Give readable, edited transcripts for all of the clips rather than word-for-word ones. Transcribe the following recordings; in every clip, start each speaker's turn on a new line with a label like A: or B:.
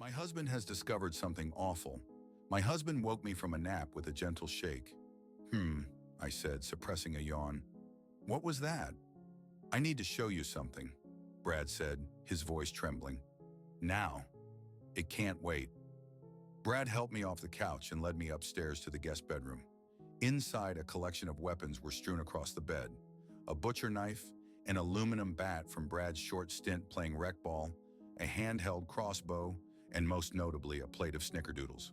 A: My husband has discovered something awful. My husband woke me from a nap with a gentle shake. I said, suppressing a yawn. What was that? I need to show you something, Brad said, his voice trembling. Now. It can't wait. Brad helped me off the couch and led me upstairs to the guest bedroom. Inside, a collection of weapons were strewn across the bed. A butcher knife, an aluminum bat from Brad's short stint playing rec ball, a handheld crossbow, and most notably, a plate of snickerdoodles.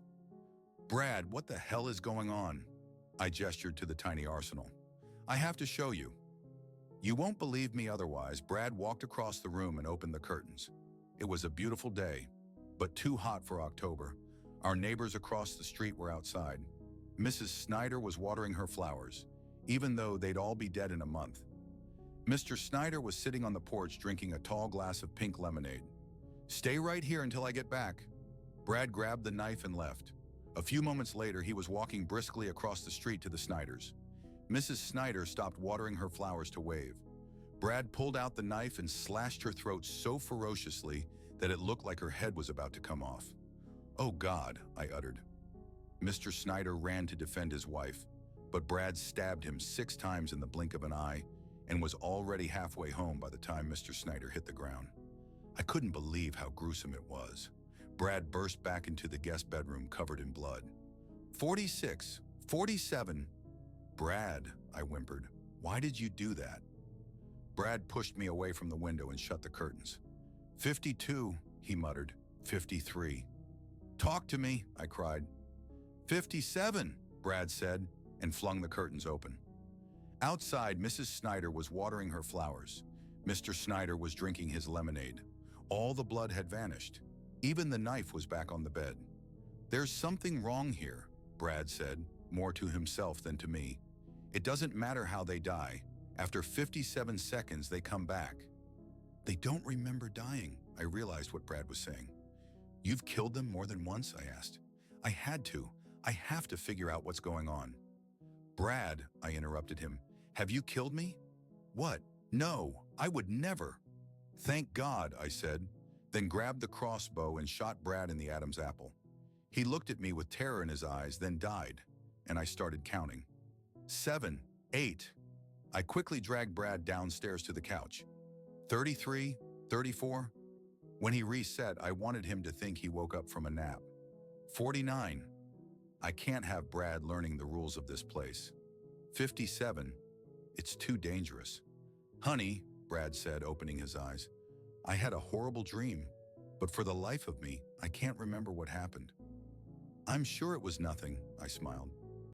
A: Brad, what the hell is going on? I gestured to the tiny arsenal. I have to show you. You won't believe me otherwise. Brad walked across the room and opened the curtains. It was a beautiful day, but too hot for October. Our neighbors across the street were outside. Mrs. Snyder was watering her flowers, even though they'd all be dead in a month. Mr. Snyder was sitting on the porch drinking a tall glass of pink lemonade. Stay right here until I get back. Brad grabbed the knife and left. A few moments later, he was walking briskly across the street to the Snyders. Mrs. Snyder stopped watering her flowers to wave. Brad pulled out the knife and slashed her throat so ferociously that it looked like her head was about to come off. Oh God, I uttered. Mr. Snyder ran to defend his wife, but Brad stabbed him 6 times in the blink of an eye and was already halfway home by the time Mr. Snyder hit the ground. I couldn't believe how gruesome it was. Brad burst back into the guest bedroom covered in blood. 46, 47. Brad, I whimpered, why did you do that? Brad pushed me away from the window and shut the curtains. 52, he muttered. 53. Talk to me, I cried. 57, Brad said, and flung the curtains open. Outside, Mrs. Snyder was watering her flowers. Mr. Snyder was drinking his lemonade. All the blood had vanished. Even the knife was back on the bed. There's something wrong here, Brad said, more to himself than to me. It doesn't matter how they die. After 57 seconds, they come back. They don't remember dying, I realized what Brad was saying. You've killed them more than once, I asked. I had to. I have to figure out what's going on. Brad, I interrupted him, have you killed me? What? No, I would never. Thank God, I said, then grabbed the crossbow and shot Brad in the Adam's apple. He looked at me with terror in his eyes, then died, and I started counting. 7, 8. I quickly dragged Brad downstairs to the couch. 33, 34. When he reset, I wanted him to think he woke up from a nap. 49. I can't have Brad learning the rules of this place. 57. It's too dangerous. Honey, Brad said, opening his eyes, I had a horrible dream, but for the life of me, I can't remember what happened. I'm sure it was nothing, I smiled.